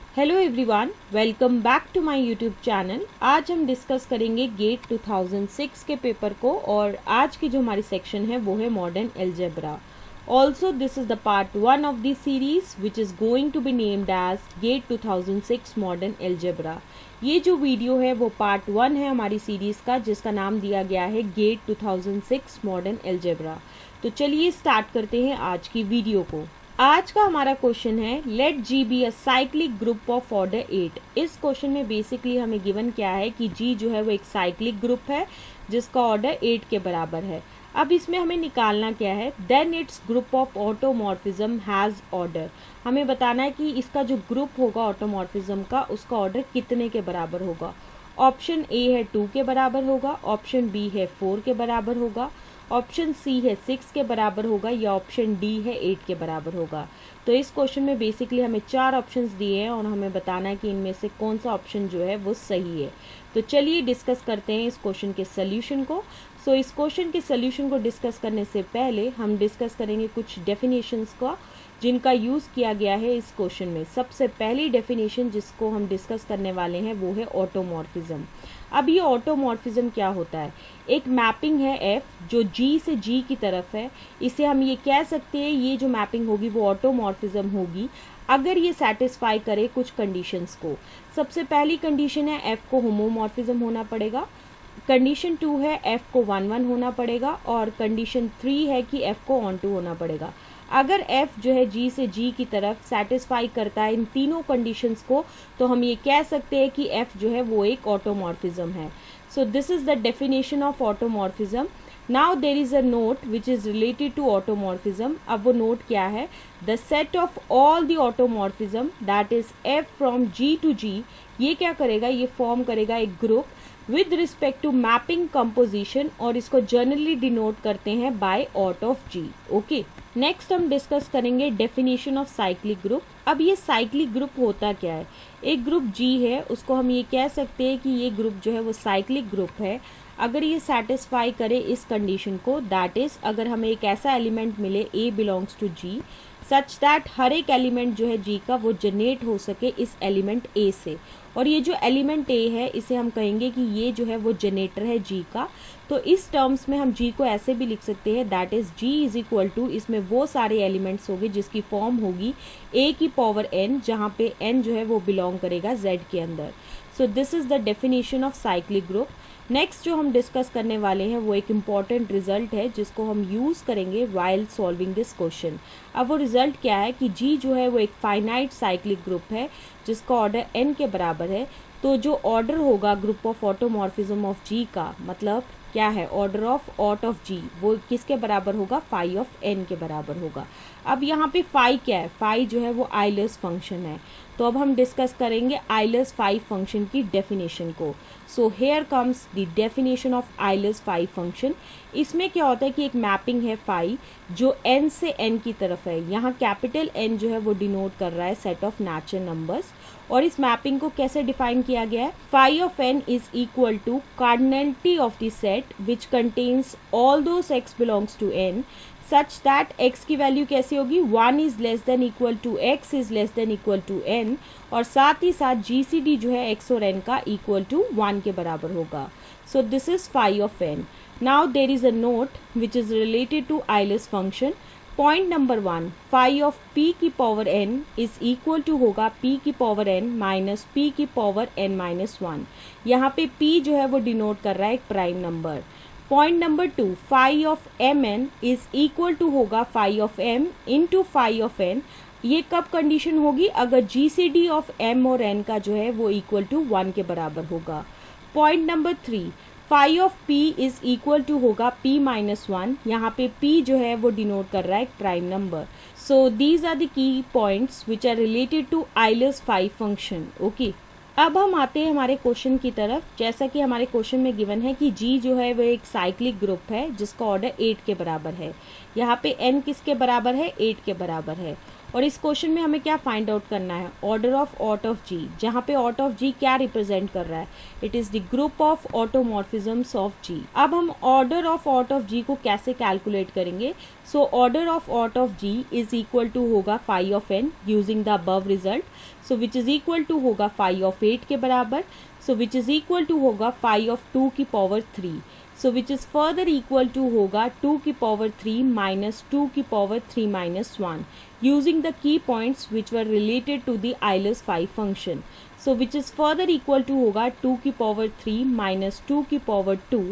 Hello everyone, welcome back to my YouTube channel. आज हम discuss करेंगे गेट 2006 के पेपर को और आज की जो हमारी सेक्शन है वो है modern algebra. Also this is the part 1 of this series which is going to be named as GATE 2006 modern algebra. ये जो वीडियो है वो पार्ट 1 है हमारी सीरीज का, जिसका नाम दिया गया है गेट 2006 मॉडर्न अलजेब्रा। तो चलिए स्टार्ट करते हैं आज की वीडियो को। आज का हमारा क्वेश्चन है let G be a cyclic group of order 8। इस क्वेश्चन में बेसिकली हमें गिवन क्या है कि जी जो है वो एक साइक्लिक ग्रुप है जिसका ऑर्डर 8 के बराबर है। अब इसमें हमें निकालना क्या है, then its group of automorphism has order. हमें बताना है कि इसका जो ग्रुप होगा ऑटोमॉर्फिज्म का उसका ऑर्डर कितने के बराबर होगा। ऑप्शन ए है 2 के बराबर होगा, ऑप्शन बी है 4 के बराबर होगा, ऑप्शन सी है 6 के बराबर होगा या ऑप्शन डी है 8 के बराबर होगा। तो इस क्वेश्चन में बेसिकली हमें 4 ऑप्शंस दिए हैं और हमें बताना है कि इनमें से कौन सा ऑप्शन जो है वो सही है। तो चलिए डिस्कस करते हैं इस क्वेश्चन के सोल्यूशन को। इस क्वेश्चन के सोल्यूशन को डिस्कस करने से पहले हम डिस्कस करेंगे कुछ डेफिनेशंस का जिनका यूज़ किया गया है इस क्वेश्चन में। सबसे पहली डेफिनेशन जिसको हम डिस्कस करने वाले हैं वो है ऑटोमॉर्फिज्म। अब ये ऑटोमॉर्फिज्म क्या होता है, एक मैपिंग है एफ जो जी से जी की तरफ है। इसे हम ये कह सकते हैं ये जो मैपिंग होगी वो ऑटोमॉर्फिज्म होगी अगर ये सेटिस्फाई करे कुछ कंडीशंस को। सबसे पहली कंडीशन है एफ को होमोमॉर्फिज्म होना पड़ेगा, कंडीशन 2 है एफ को 1-1 होना पड़ेगा और कंडीशन 3 है कि एफ को ऑन-टू होना पड़ेगा। अगर f जो है g से g की तरफ सेटिस्फाई करता है इन तीनों कंडीशंस को तो हम ये कह सकते हैं कि f जो है वो एक ऑटोमॉर्फिज्म है। So this is the definition of automorphism. Now there is a note which is related to automorphism. अब वो नोट क्या है, the set of all the automorphism that is f from g to g, ये क्या करेगा, ये form करेगा एक group with respect to mapping composition और इसको जनरली डिनोट करते हैं by aut of G. Okay, next हम डिस्कस करेंगे डेफिनेशन ऑफ साइक्लिक ग्रुप। अब ये साइक्लिक ग्रुप होता क्या है, एक ग्रुप जी है उसको हम ये कह सकते हैं कि ये ग्रुप जो है वो साइक्लिक ग्रुप है अगर ये सेटिस्फाई करे इस कंडीशन को, दैट इज अगर हमें एक ऐसा एलिमेंट मिले a belongs to g such that हर एक एलिमेंट जो है g का वो जनरेट हो सके इस एलिमेंट a से। और ये जो एलिमेंट a है इसे हम कहेंगे कि ये जो है वो जनरेटर है g का। तो इस टर्म्स में हम g को ऐसे भी लिख सकते हैं that is g is equal to, इसमें वो सारे एलिमेंट्स होंगे जिसकी फॉर्म होगी a की पावर n, जहाँ पे n जो है वो बिलोंग करेगा z के अंदर। सो this is the definition of cyclic group. Next जो हम डिस्कस करने वाले हैं वो एक इम्पॉर्टेंट रिजल्ट है जिसको हम यूज़ करेंगे वाइल सॉल्विंग दिस क्वेश्चन। अब वो रिजल्ट क्या है कि जी जो है वो एक फाइनाइट साइक्लिक ग्रुप है जिसका ऑर्डर n के बराबर है। तो जो ऑर्डर होगा ग्रुप ऑफ ऑटोमॉर्फिज्म ऑफ जी का, मतलब क्या है, ऑर्डर ऑफ ऑट ऑफ जी, वो किसके बराबर होगा, फाई ऑफ n के बराबर होगा। अब यहाँ पे फाई क्या है, फाई जो है वो आइलर्स फंक्शन है। तो अब हम डिस्कस करेंगे आइलर्स फाई फंक्शन की डेफिनेशन को। So here comes the definition of Euler's phi function. इसमें क्या होता है कि एक मैपिंग है फाई जो n से n की तरफ है। यहाँ कैपिटल N जो है वो डिनोट कर रहा है सेट ऑफ नेचुरल नंबर्स और इस मैपिंग को कैसे डिफाइन किया गया है, phi of n is equal to cardinality of the set which contains all those x belongs to n such that x की वैल्यू कैसी होगी, 1 is less than equal to x is less than equal to n और साथ ही साथ GCD जो है x और n का इक्वल टू 1 के बराबर होगा। So this is phi of n। Now there is a note which is related to Euler's function. Point number 1, phi of p की power n is equal to होगा p की power n minus p की power n minus 1। यहाँ पे p जो है वो denote कर रहा है एक prime number. Point number 2, phi of mn is equal to होगा phi of m into phi of n। ये कब कंडीशन होगी, अगर GCD ऑफ m और n का जो है वो इक्वल टू 1 के बराबर होगा। Point number 3, phi of p is equal to होगा p माइनस 1। यहाँ पे p जो है वो डिनोट कर रहा है एक prime number. So these are the key points which are related to Euler's phi function. Okay, अब हम आते हैं हमारे क्वेश्चन की तरफ। जैसा कि हमारे क्वेश्चन में गिवन है कि जी जो है वो एक साइक्लिक ग्रुप है जिसका ऑर्डर 8 के बराबर है। यहाँ पे n किसके बराबर है, 8 के बराबर है। और इस क्वेश्चन में हमें क्या फाइंड आउट करना है, ऑर्डर ऑफ ऑट ऑफ जी, जहाँ पे ऑट ऑफ जी क्या रिप्रेजेंट कर रहा है, it is the group of automorphisms of G. अब हम order of aut of G को कैसे कैलकुलेट करेंगे, so order of aut of G is equal to होगा phi of N using the above result, so which is equal to होगा phi of 8 के बराबर, so which is equal to होगा phi of 2 की power 3, so which is further equal to होगा 2 की power 3 minus 2 की power 3 minus 1 using the key points which were related to the Euler's phi function. So which is further equal to होगा 2 की power 3 minus 2 की power 2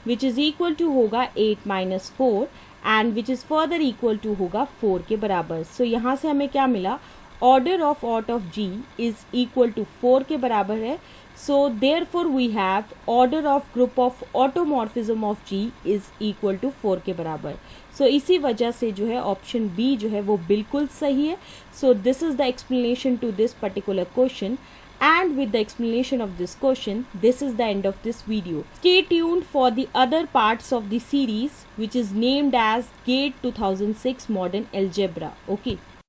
which is equal to होगा 8 minus 4 and which is further equal to होगा 4 के बराबर। So यहाँ से हमें क्या मिला, order of OT of G is equal to 4 के बराबर है। So therefore we have order of group of automorphism of G is equal to 4 के बराबर। So इसी वजह से जो है ऑप्शन बी जो है वो बिल्कुल सही है। So this is the explanation to this particular question, and with the explanation of this question, this is the end of this video. Stay tuned for the other parts of the series which is named as GATE 2006 Modern Algebra. Okay.